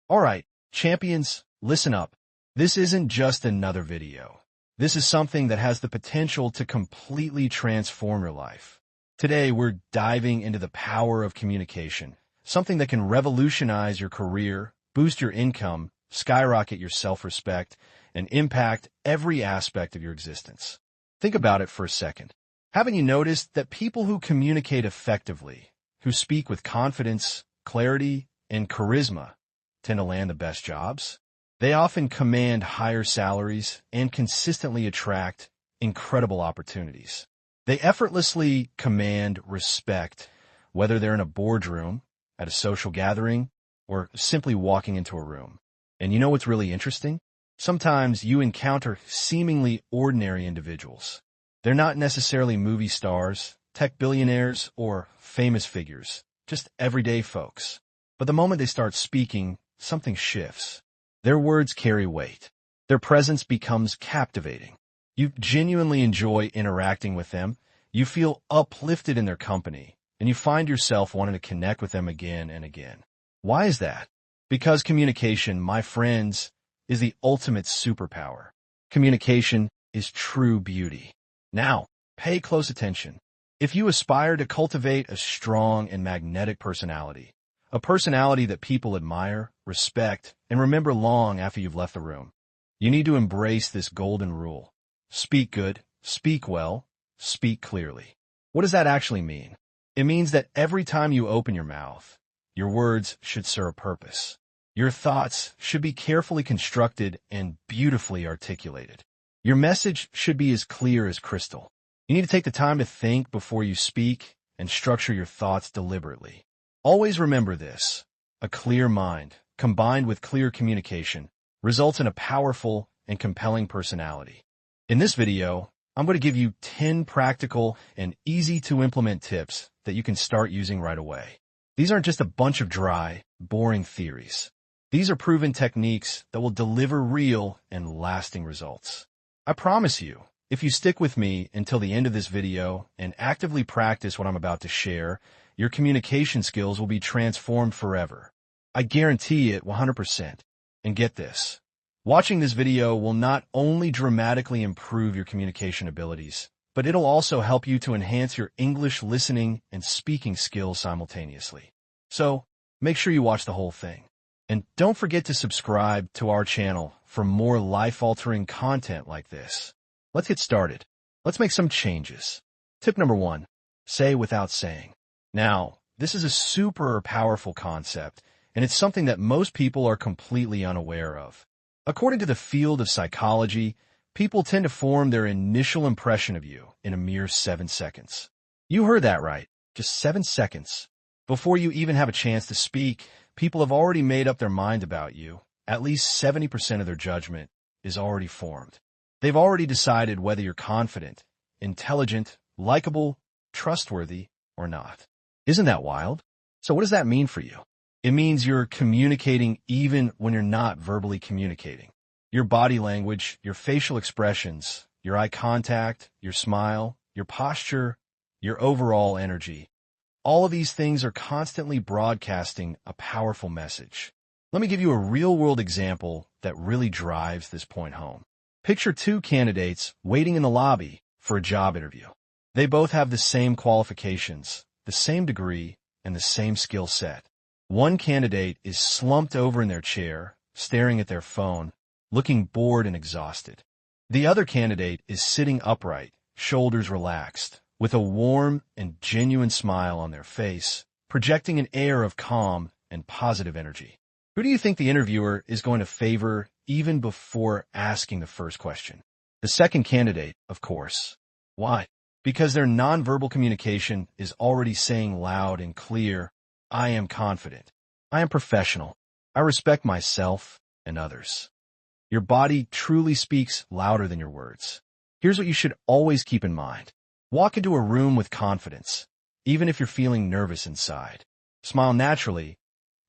All right, champions, listen up. This isn't just another video. This is something that has the potential to completely transform your life. Today, we're diving into the power of communication, something that can revolutionize your career, boost your income, skyrocket your self-respect, and impact every aspect of your existence. Think about it for a second. Haven't you noticed that people who communicate effectively, who speak with confidence, clarity, and charisma, tend to land the best jobs? They often command higher salaries and consistently attract incredible opportunities. They effortlessly command respect, whether they're in a boardroom, at a social gathering, or simply walking into a room. And you know what's really interesting? Sometimes you encounter seemingly ordinary individuals. They're not necessarily movie stars, tech billionaires, or famous figures, just everyday folks. But the moment they start speaking, something shifts. Their words carry weight. Their presence becomes captivating. You genuinely enjoy interacting with them. You feel uplifted in their company, and you find yourself wanting to connect with them again and again. Why is that? Because communication, my friends, is the ultimate superpower. Communication is true beauty. Now, pay close attention. If you aspire to cultivate a strong and magnetic personality, a personality that people admire, respect, and remember long after you've left the room, you need to embrace this golden rule. Speak good, speak well, speak clearly. What does that actually mean? It means that every time you open your mouth, your words should serve a purpose. Your thoughts should be carefully constructed and beautifully articulated. Your message should be as clear as crystal. You need to take the time to think before you speak and structure your thoughts deliberately. Always remember this. A clear mind, combined with clear communication, results in a powerful and compelling personality. In this video, I'm going to give you 10 practical and easy-to-implement tips that you can start using right away. These aren't just a bunch of dry, boring theories. These are proven techniques that will deliver real and lasting results. I promise you, if you stick with me until the end of this video and actively practice what I'm about to share, your communication skills will be transformed forever. I guarantee it 100%. And get this. Watching this video will not only dramatically improve your communication abilities, but it'll also help you to enhance your English listening and speaking skills simultaneously. So, make sure you watch the whole thing. And don't forget to subscribe to our channel for more life-altering content like this. Let's get started. Let's make some changes. Tip number 1. Say without saying. Now, this is a super powerful concept, and it's something that most people are completely unaware of. According to the field of psychology, people tend to form their initial impression of you in a mere 7 seconds. You heard that right, just 7 seconds. Before you even have a chance to speak, people have already made up their mind about you. At least 70% of their judgment is already formed. They've already decided whether you're confident, intelligent, likable, trustworthy, or not. Isn't that wild? So what does that mean for you? It means you're communicating even when you're not verbally communicating. Your body language, your facial expressions, your eye contact, your smile, your posture, your overall energy. All of these things are constantly broadcasting a powerful message. Let me give you a real-world example that really drives this point home. Picture 2 candidates waiting in the lobby for a job interview. They both have the same qualifications, the same degree, and the same skill set. One candidate is slumped over in their chair, staring at their phone, looking bored and exhausted. The other candidate is sitting upright, shoulders relaxed, with a warm and genuine smile on their face, projecting an air of calm and positive energy. Who do you think the interviewer is going to favor even before asking the first question? The second candidate, of course. Why? Because their nonverbal communication is already saying loud and clear, I am confident. I am professional. I respect myself and others. Your body truly speaks louder than your words. Here's what you should always keep in mind. Walk into a room with confidence, even if you're feeling nervous inside. Smile naturally.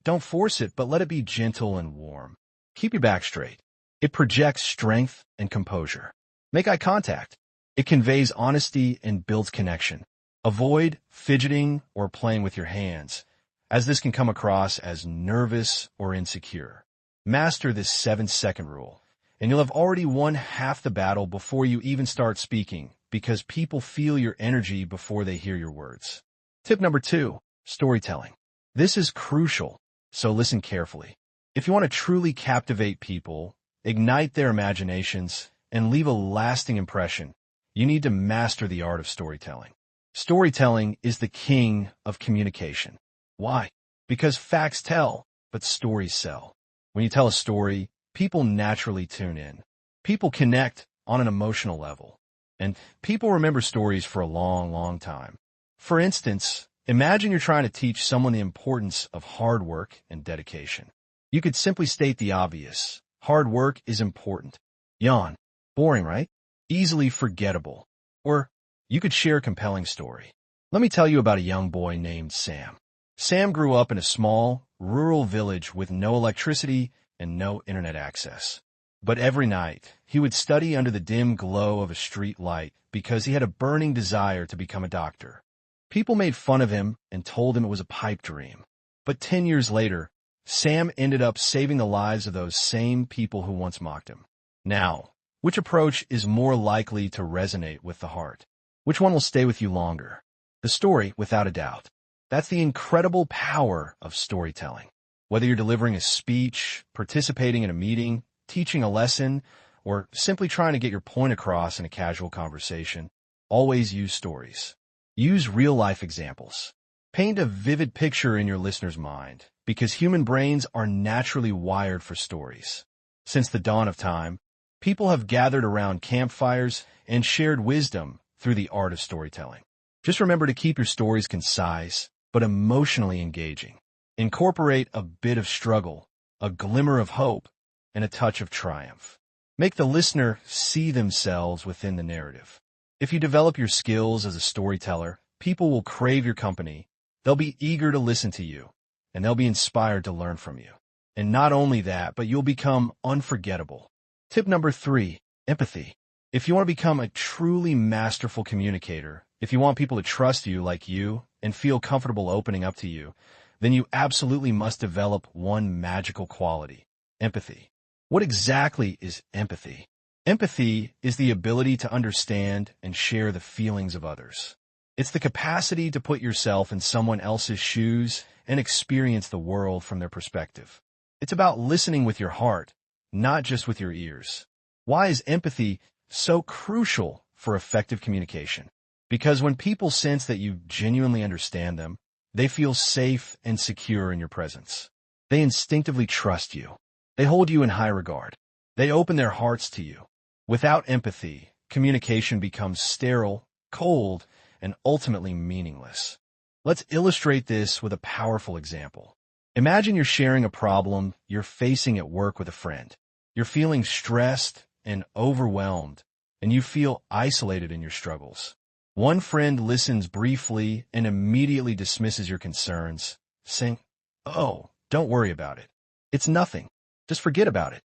Don't force it, but let it be gentle and warm. Keep your back straight. It projects strength and composure. Make eye contact. It conveys honesty and builds connection. Avoid fidgeting or playing with your hands, as this can come across as nervous or insecure. Master this 7-second rule, and you'll have already won half the battle before you even start speaking, because people feel your energy before they hear your words. Tip number 2, storytelling. This is crucial, so listen carefully. If you want to truly captivate people, ignite their imaginations, and leave a lasting impression, you need to master the art of storytelling. Storytelling is the king of communication. Why? Because facts tell, but stories sell. When you tell a story, people naturally tune in. People connect on an emotional level. And people remember stories for a long, long time. For instance, imagine you're trying to teach someone the importance of hard work and dedication. You could simply state the obvious. Hard work is important. Yawn. Boring, right? Easily forgettable. Or you could share a compelling story. Let me tell you about a young boy named Sam. Sam grew up in a small, rural village with no electricity and no internet access. But every night, he would study under the dim glow of a street light because he had a burning desire to become a doctor. People made fun of him and told him it was a pipe dream. But 10 years later, Sam ended up saving the lives of those same people who once mocked him. Now, which approach is more likely to resonate with the heart? Which one will stay with you longer? The story, without a doubt. That's the incredible power of storytelling. Whether you're delivering a speech, participating in a meeting, teaching a lesson, or simply trying to get your point across in a casual conversation, always use stories. Use real-life examples. Paint a vivid picture in your listener's mind, because human brains are naturally wired for stories. Since the dawn of time, people have gathered around campfires and shared wisdom through the art of storytelling. Just remember to keep your stories concise, but emotionally engaging. Incorporate a bit of struggle, a glimmer of hope, and a touch of triumph. Make the listener see themselves within the narrative. If you develop your skills as a storyteller, people will crave your company. They'll be eager to listen to you, and they'll be inspired to learn from you. And not only that, but you'll become unforgettable. Tip number 3, empathy. If you want to become a truly masterful communicator, if you want people to trust you like you and feel comfortable opening up to you, then you absolutely must develop one magical quality, empathy. What exactly is empathy? Empathy is the ability to understand and share the feelings of others. It's the capacity to put yourself in someone else's shoes and experience the world from their perspective. It's about listening with your heart, not just with your ears. Why is empathy so crucial for effective communication? Because when people sense that you genuinely understand them, they feel safe and secure in your presence. They instinctively trust you. They hold you in high regard. They open their hearts to you. Without empathy, communication becomes sterile, cold, and ultimately meaningless. Let's illustrate this with a powerful example. Imagine you're sharing a problem you're facing at work with a friend. You're feeling stressed and overwhelmed, and you feel isolated in your struggles. One friend listens briefly and immediately dismisses your concerns, saying, "Oh, don't worry about it. It's nothing. Just forget about it."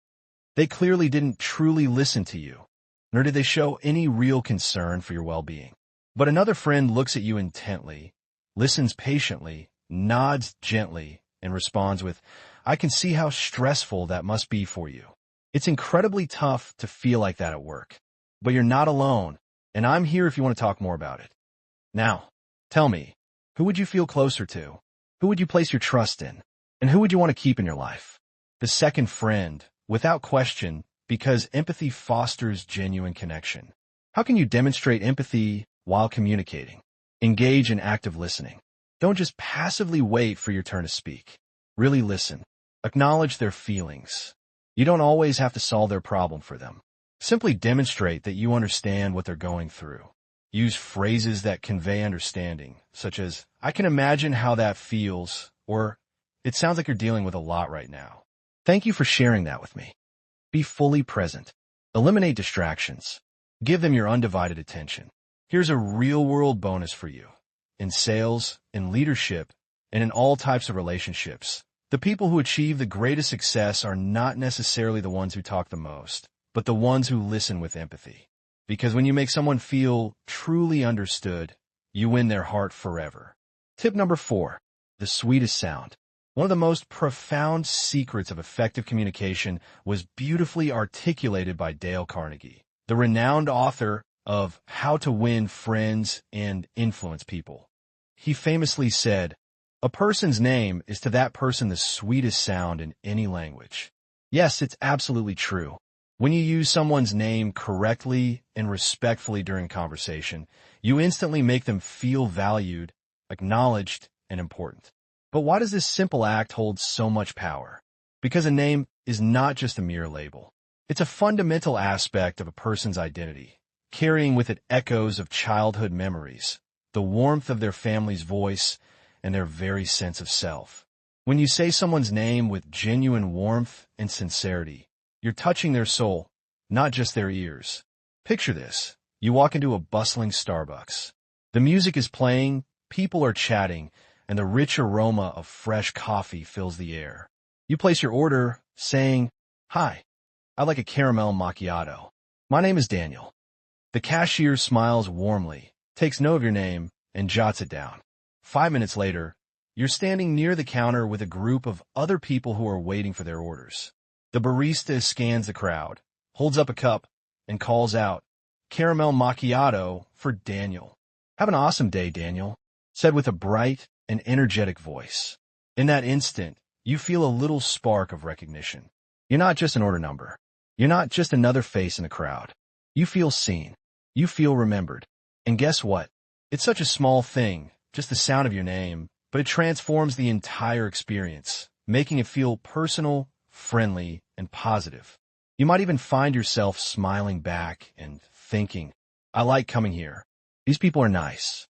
They clearly didn't truly listen to you, nor did they show any real concern for your well-being. But another friend looks at you intently, listens patiently, nods gently, and responds with, "I can see how stressful that must be for you." It's incredibly tough to feel like that at work, but you're not alone, and I'm here if you want to talk more about it. Now, tell me, who would you feel closer to? Who would you place your trust in? And who would you want to keep in your life? The second friend, without question, because empathy fosters genuine connection. How can you demonstrate empathy while communicating? Engage in active listening. Don't just passively wait for your turn to speak. Really listen. Acknowledge their feelings. You don't always have to solve their problem for them. Simply demonstrate that you understand what they're going through. Use phrases that convey understanding, such as, "I can imagine how that feels," or, "It sounds like you're dealing with a lot right now. Thank you for sharing that with me." Be fully present. Eliminate distractions. Give them your undivided attention. Here's a real-world bonus for you. In sales, in leadership, and in all types of relationships, the people who achieve the greatest success are not necessarily the ones who talk the most, but the ones who listen with empathy. Because when you make someone feel truly understood, you win their heart forever. Tip number 4, the sweetest sound. One of the most profound secrets of effective communication was beautifully articulated by Dale Carnegie, the renowned author of How to Win Friends and Influence People. He famously said, "A person's name is to that person the sweetest sound in any language." Yes, it's absolutely true. When you use someone's name correctly and respectfully during conversation, you instantly make them feel valued, acknowledged, and important. But why does this simple act hold so much power? Because a name is not just a mere label. It's a fundamental aspect of a person's identity, carrying with it echoes of childhood memories, the warmth of their family's voice, and their very sense of self. When you say someone's name with genuine warmth and sincerity, you're touching their soul, not just their ears. Picture this. You walk into a bustling Starbucks. The music is playing, people are chatting, and the rich aroma of fresh coffee fills the air. You place your order, saying, "Hi, I'd like a caramel macchiato. My name is Daniel." The cashier smiles warmly, takes note of your name, and jots it down. 5 minutes later, you're standing near the counter with a group of other people who are waiting for their orders. The barista scans the crowd, holds up a cup, and calls out, "Caramel macchiato for Daniel." "Have an awesome day, Daniel," said with a bright and energetic voice. In that instant, you feel a little spark of recognition. You're not just an order number. You're not just another face in the crowd. You feel seen. You feel remembered. And guess what? It's such a small thing, just the sound of your name, but it transforms the entire experience, making it feel personal, friendly, and positive. You might even find yourself smiling back and thinking, "I like coming here. These people are nice."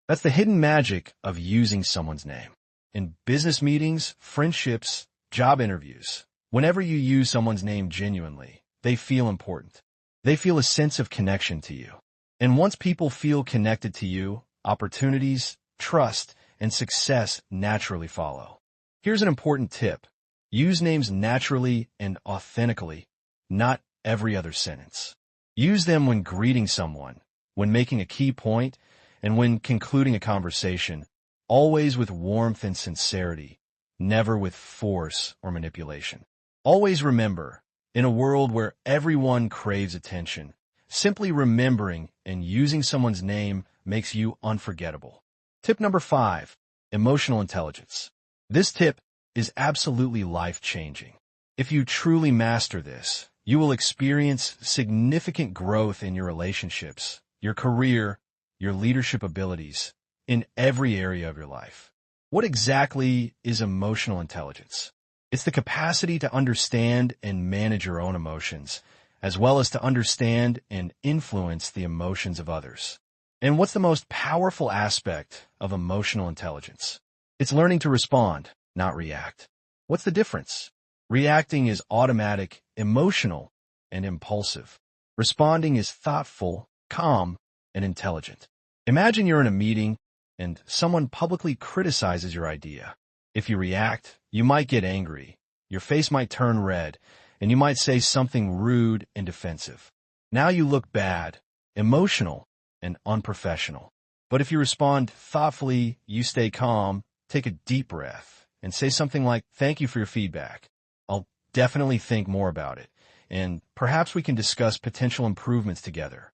That's the hidden magic of using someone's name. In business meetings, friendships, job interviews, whenever you use someone's name genuinely, they feel important. They feel a sense of connection to you. And once people feel connected to you, opportunities, trust, and success naturally follow. Here's an important tip. Use names naturally and authentically, not every other sentence. Use them when greeting someone, when making a key point, and when concluding a conversation, always with warmth and sincerity, never with force or manipulation. Always remember, in a world where everyone craves attention, simply remembering and using someone's name makes you unforgettable. Tip number 5, emotional intelligence. This tip is absolutely life-changing. If you truly master this, you will experience significant growth in your relationships, your career, your leadership abilities, in every area of your life. What exactly is emotional intelligence? It's the capacity to understand and manage your own emotions, as well as to understand and influence the emotions of others. And what's the most powerful aspect of emotional intelligence? It's learning to respond, not react. What's the difference? Reacting is automatic, emotional, and impulsive. Responding is thoughtful, calm, and intelligent. Imagine you're in a meeting and someone publicly criticizes your idea. If you react, you might get angry, your face might turn red, and you might say something rude and defensive. Now you look bad, emotional, and unprofessional. But if you respond thoughtfully, you stay calm, take a deep breath, and say something like, "Thank you for your feedback. I'll definitely think more about it, and perhaps we can discuss potential improvements together."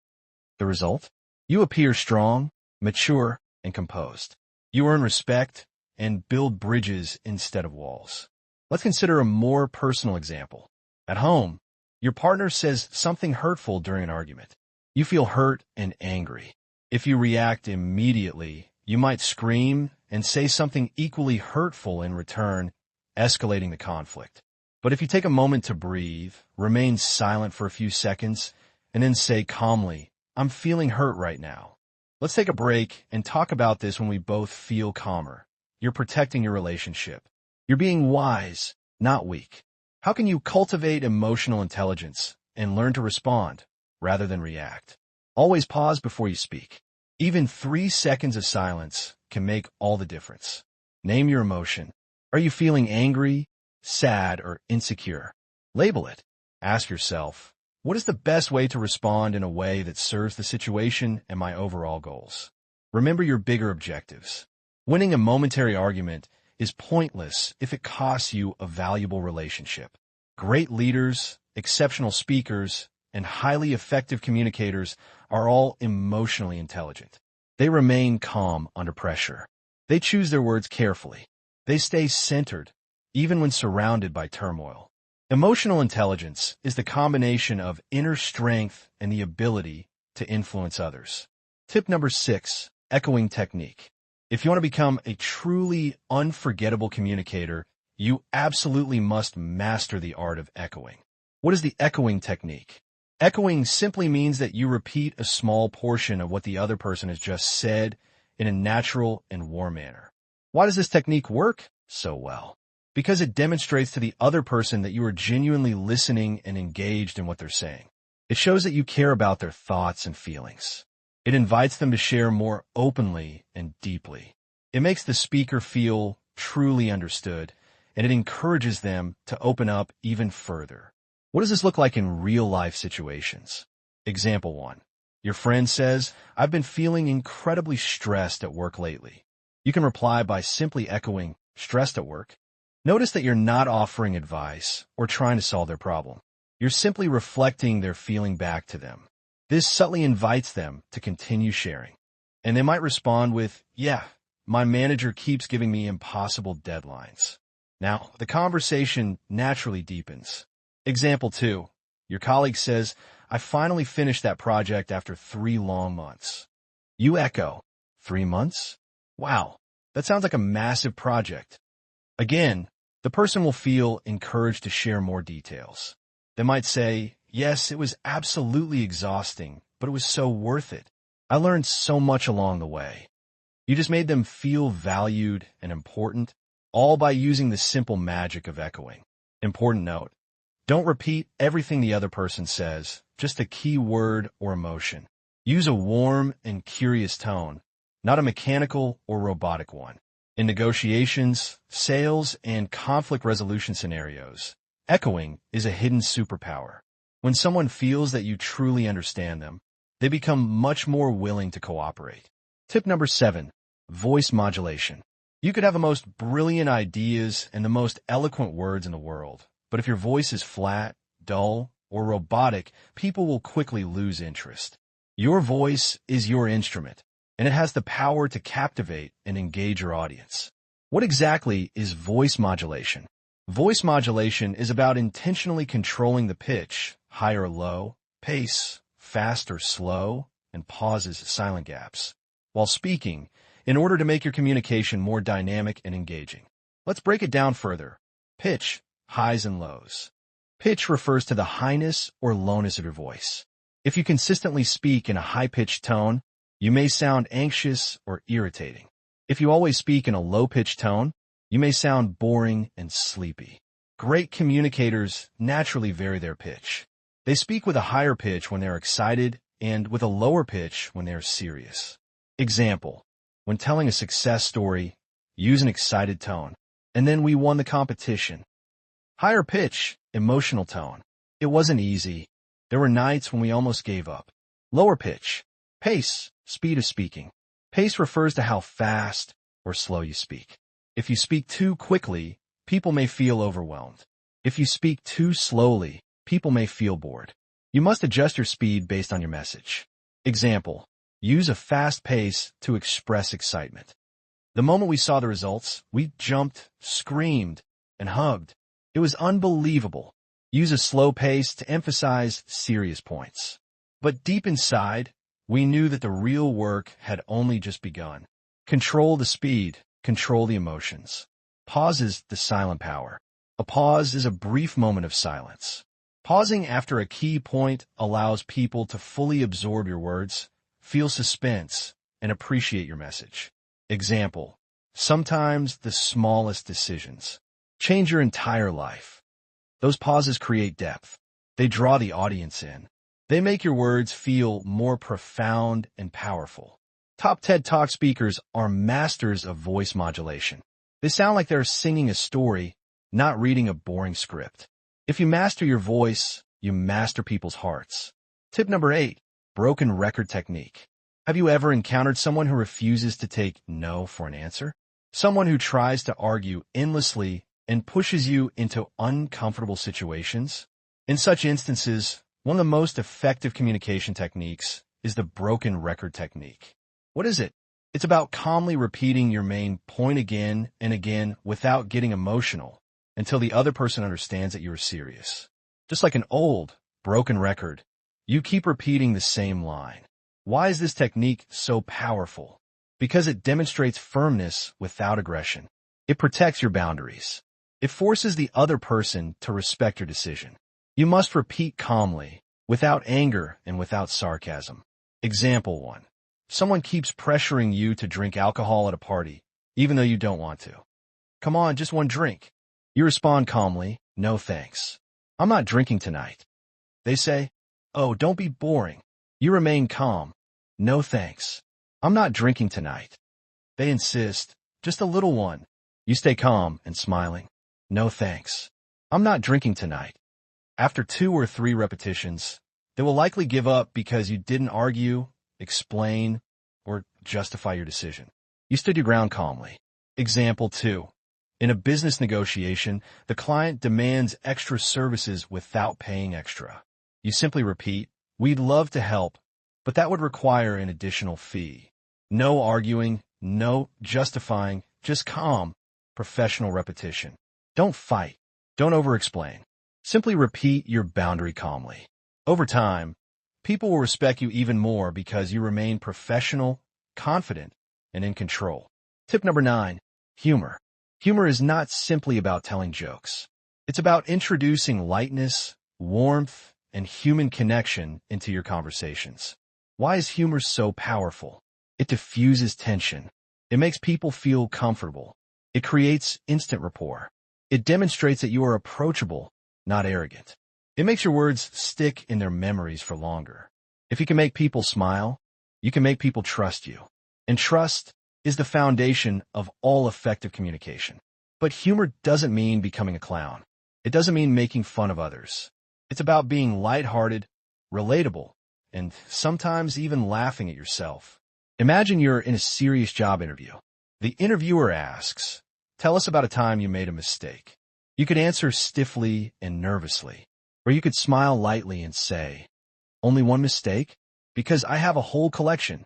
The result? You appear strong, mature, and composed. You earn respect and build bridges instead of walls. Let's consider a more personal example. At home, your partner says something hurtful during an argument. You feel hurt and angry. If you react immediately, you might scream and say something equally hurtful in return, escalating the conflict. But if you take a moment to breathe, remain silent for a few seconds, and then say calmly, "I'm feeling hurt right now. Let's take a break and talk about this when we both feel calmer." You're protecting your relationship. You're being wise, not weak. How can you cultivate emotional intelligence and learn to respond rather than react? Always pause before you speak. Even 3 seconds of silence can make all the difference. Name your emotion. Are you feeling angry, sad, or insecure? Label it. Ask yourself, what is the best way to respond in a way that serves the situation and my overall goals? Remember your bigger objectives. Winning a momentary argument is pointless if it costs you a valuable relationship. Great leaders, exceptional speakers, and highly effective communicators are all emotionally intelligent. They remain calm under pressure. They choose their words carefully. They stay centered, even when surrounded by turmoil. Emotional intelligence is the combination of inner strength and the ability to influence others. Tip number 6, echoing technique. If you want to become a truly unforgettable communicator, you absolutely must master the art of echoing. What is the echoing technique? Echoing simply means that you repeat a small portion of what the other person has just said in a natural and warm manner. Why does this technique work so well? Because it demonstrates to the other person that you are genuinely listening and engaged in what they're saying. It shows that you care about their thoughts and feelings. It invites them to share more openly and deeply. It makes the speaker feel truly understood, and it encourages them to open up even further. What does this look like in real-life situations? Example 1. Your friend says, "I've been feeling incredibly stressed at work lately." You can reply by simply echoing, "Stressed at work?" Notice that you're not offering advice or trying to solve their problem. You're simply reflecting their feeling back to them. This subtly invites them to continue sharing. And they might respond with, "Yeah, my manager keeps giving me impossible deadlines." Now, the conversation naturally deepens. Example 2. Your colleague says, "I finally finished that project after 3 long months." You echo, 3 months? Wow, that sounds like a massive project. Again, the person will feel encouraged to share more details. They might say, "Yes, it was absolutely exhausting, but it was so worth it. I learned so much along the way." You just made them feel valued and important, all by using the simple magic of echoing. Important note. Don't repeat everything the other person says, just a key word or emotion. Use a warm and curious tone, not a mechanical or robotic one. In negotiations, sales, and conflict resolution scenarios, echoing is a hidden superpower. When someone feels that you truly understand them, they become much more willing to cooperate. Tip number 7, voice modulation. You could have the most brilliant ideas and the most eloquent words in the world, but if your voice is flat, dull, or robotic, people will quickly lose interest. Your voice is your instrument, and it has the power to captivate and engage your audience. What exactly is voice modulation? Voice modulation is about intentionally controlling the pitch, high or low, pace, fast or slow, and pauses, silent gaps, while speaking, in order to make your communication more dynamic and engaging. Let's break it down further. Pitch, highs and lows. Pitch refers to the highness or lowness of your voice. If you consistently speak in a high-pitched tone, you may sound anxious or irritating. If you always speak in a low-pitched tone, you may sound boring and sleepy. Great communicators naturally vary their pitch. They speak with a higher pitch when they're excited and with a lower pitch when they're serious. Example, when telling a success story, use an excited tone, and then we won the competition. Higher pitch, emotional tone. It wasn't easy. There were nights when we almost gave up. Lower pitch, pace, speed of speaking. Pace refers to how fast or slow you speak. If you speak too quickly, people may feel overwhelmed. If you speak too slowly, people may feel bored. You must adjust your speed based on your message. Example, use a fast pace to express excitement. The moment we saw the results, we jumped, screamed, and hugged. It was unbelievable. Use a slow pace to emphasize serious points. But deep inside, we knew that the real work had only just begun. Control the speed, control the emotions. Pause is the silent power. A pause is a brief moment of silence. Pausing after a key point allows people to fully absorb your words, feel suspense, and appreciate your message. Example, sometimes the smallest decisions change your entire life. Those pauses create depth. They draw the audience in. They make your words feel more profound and powerful. Top TED Talk speakers are masters of voice modulation. They sound like they're singing a story, not reading a boring script. If you master your voice, you master people's hearts. Tip number 8, broken record technique. Have you ever encountered someone who refuses to take no for an answer? Someone who tries to argue endlessly and pushes you into uncomfortable situations. In such instances, one of the most effective communication techniques is the broken record technique. What is it? It's about calmly repeating your main point again and again without getting emotional until the other person understands that you are serious. Just like an old, broken record, you keep repeating the same line. Why is this technique so powerful? Because it demonstrates firmness without aggression. It protects your boundaries. It forces the other person to respect your decision. You must repeat calmly, without anger and without sarcasm. Example 1. Someone keeps pressuring you to drink alcohol at a party, even though you don't want to. Come on, just one drink. You respond calmly, no thanks. I'm not drinking tonight. They say, oh, don't be boring. You remain calm. No thanks. I'm not drinking tonight. They insist, just a little one. You stay calm and smiling. No thanks. I'm not drinking tonight. After 2 or 3 repetitions, they will likely give up because you didn't argue, explain, or justify your decision. You stood your ground calmly. Example 2. In a business negotiation, the client demands extra services without paying extra. You simply repeat, we'd love to help, but that would require an additional fee. No arguing, no justifying, just calm, professional repetition. Don't fight. Don't over-explain. Simply repeat your boundary calmly. Over time, people will respect you even more because you remain professional, confident, and in control. Tip number 9, humor. Humor is not simply about telling jokes. It's about introducing lightness, warmth, and human connection into your conversations. Why is humor so powerful? It diffuses tension. It makes people feel comfortable. It creates instant rapport. It demonstrates that you are approachable, not arrogant. It makes your words stick in their memories for longer. If you can make people smile, you can make people trust you. And trust is the foundation of all effective communication. But humor doesn't mean becoming a clown. It doesn't mean making fun of others. It's about being lighthearted, relatable, and sometimes even laughing at yourself. Imagine you're in a serious job interview. The interviewer asks, tell us about a time you made a mistake. You could answer stiffly and nervously, or you could smile lightly and say, only one mistake? Because I have a whole collection.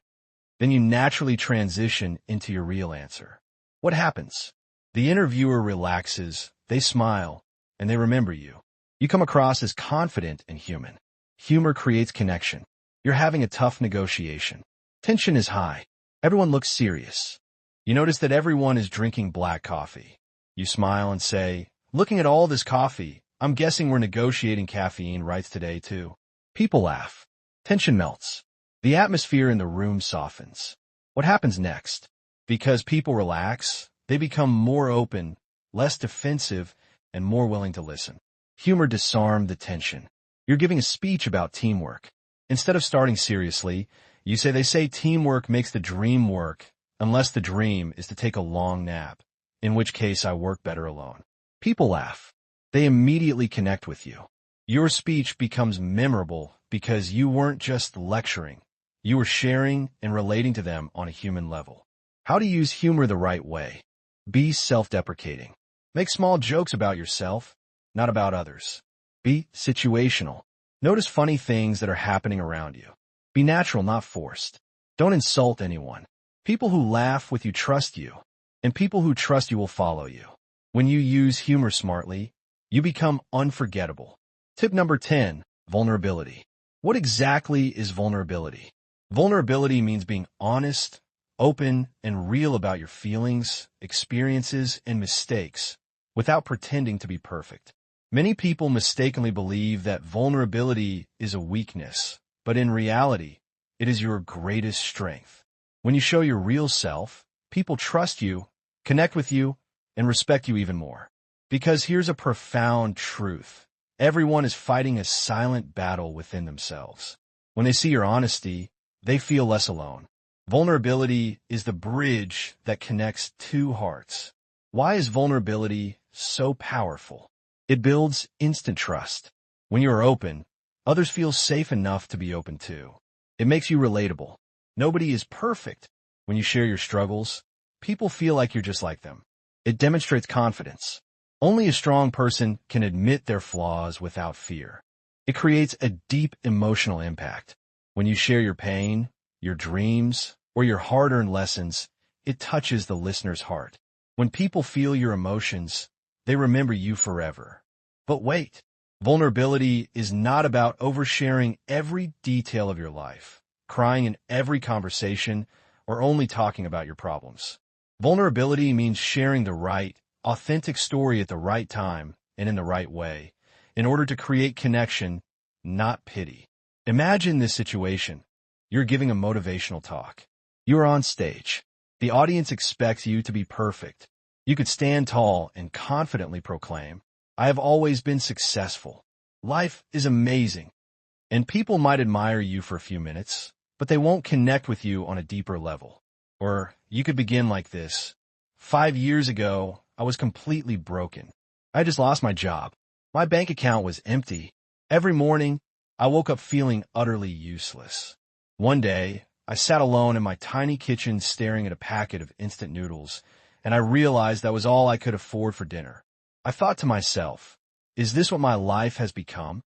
Then you naturally transition into your real answer. What happens? The interviewer relaxes, they smile, and they remember you. You come across as confident and human. Humor creates connection. You're having a tough negotiation. Tension is high. Everyone looks serious. You notice that everyone is drinking black coffee. You smile and say, looking at all this coffee, I'm guessing we're negotiating caffeine rights today too. People laugh. Tension melts. The atmosphere in the room softens. What happens next? Because people relax, they become more open, less defensive, and more willing to listen. Humor disarms the tension. You're giving a speech about teamwork. Instead of starting seriously, you say they say teamwork makes the dream work, unless the dream is to take a long nap, in which case I work better alone. People laugh. They immediately connect with you. Your speech becomes memorable because you weren't just lecturing. You were sharing and relating to them on a human level. How to use humor the right way. Be self-deprecating. Make small jokes about yourself, not about others. Be situational. Notice funny things that are happening around you. Be natural, not forced. Don't insult anyone. People who laugh with you trust you, and people who trust you will follow you. When you use humor smartly, you become unforgettable. Tip number 10, vulnerability. What exactly is vulnerability? Vulnerability means being honest, open, and real about your feelings, experiences, and mistakes, without pretending to be perfect. Many people mistakenly believe that vulnerability is a weakness, but in reality, it is your greatest strength. When you show your real self, people trust you, connect with you, and respect you even more. Because here's a profound truth. Everyone is fighting a silent battle within themselves. When they see your honesty, they feel less alone. Vulnerability is the bridge that connects 2 hearts. Why is vulnerability so powerful? It builds instant trust. When you are open, others feel safe enough to be open too. It makes you relatable. Nobody is perfect. When you share your struggles, people feel like you're just like them. It demonstrates confidence. Only a strong person can admit their flaws without fear. It creates a deep emotional impact. When you share your pain, your dreams, or your hard-earned lessons, it touches the listener's heart. When people feel your emotions, they remember you forever. But wait, vulnerability is not about oversharing every detail of your life, crying in every conversation, or only talking about your problems. Vulnerability means sharing the right, authentic story at the right time and in the right way, in order to create connection, not pity. Imagine this situation. You're giving a motivational talk. You are on stage. The audience expects you to be perfect. You could stand tall and confidently proclaim, "I have always been successful. Life is amazing." And people might admire you for a few minutes, but they won't connect with you on a deeper level. Or you could begin like this. 5 years ago, I was completely broken. I just lost my job. My bank account was empty. Every morning, I woke up feeling utterly useless. One day, I sat alone in my tiny kitchen staring at a packet of instant noodles, and I realized that was all I could afford for dinner. I thought to myself, is this what my life has become?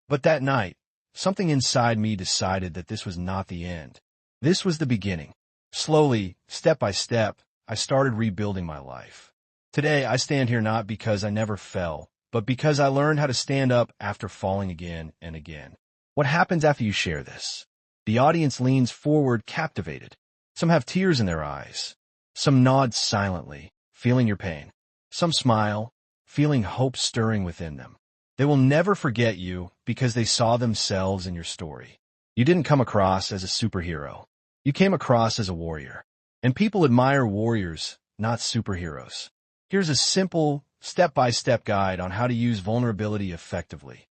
But that night, something inside me decided that this was not the end. This was the beginning. Slowly, step by step, I started rebuilding my life. Today, I stand here not because I never fell, but because I learned how to stand up after falling again and again. What happens after you share this? The audience leans forward captivated. Some have tears in their eyes. Some nod silently, feeling your pain. Some smile, feeling hope stirring within them. They will never forget you because they saw themselves in your story. You didn't come across as a superhero. You came across as a warrior. And people admire warriors, not superheroes. Here's a simple, step-by-step guide on how to use vulnerability effectively.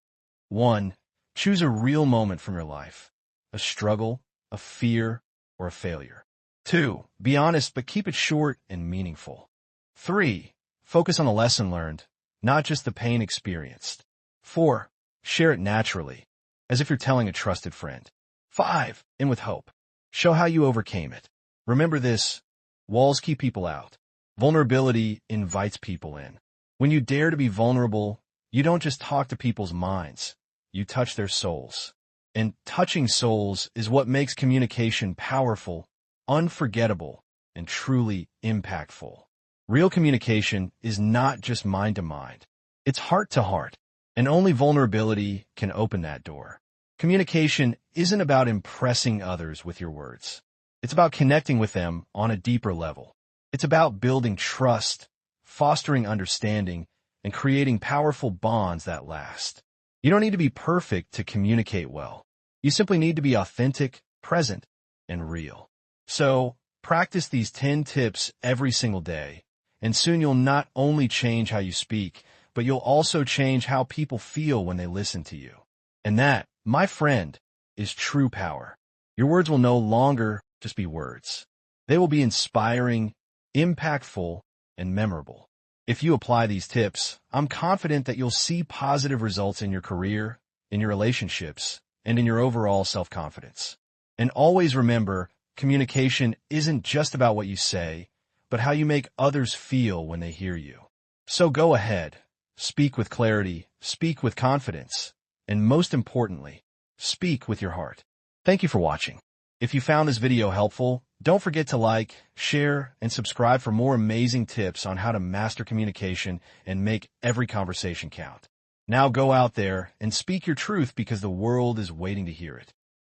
1. Choose a real moment from your life. A struggle, a fear, or a failure. 2. Be honest, but keep it short and meaningful. 3. Focus on the lesson learned, not just the pain experienced. 4. Share it naturally, as if you're telling a trusted friend. 5. End with hope. Show how you overcame it. Remember this, walls keep people out. Vulnerability invites people in. When you dare to be vulnerable, you don't just talk to people's minds, you touch their souls. And touching souls is what makes communication powerful, unforgettable, and truly impactful. Real communication is not just mind to mind. It's heart to heart, and only vulnerability can open that door. Communication isn't about impressing others with your words. It's about connecting with them on a deeper level. It's about building trust, fostering understanding, and creating powerful bonds that last. You don't need to be perfect to communicate well. You simply need to be authentic, present, and real. So, practice these 10 tips every single day, and soon you'll not only change how you speak, but you'll also change how people feel when they listen to you. And that, my friend, is true power. Your words will no longer just be words. They will be inspiring, impactful, and memorable. If you apply these tips, I'm confident that you'll see positive results in your career, in your relationships, and in your overall self-confidence. And always remember, communication isn't just about what you say, but how you make others feel when they hear you. So go ahead, speak with clarity, speak with confidence, and most importantly, speak with your heart. Thank you for watching. If you found this video helpful, don't forget to like, share, and subscribe for more amazing tips on how to master communication and make every conversation count. Now go out there and speak your truth because the world is waiting to hear it.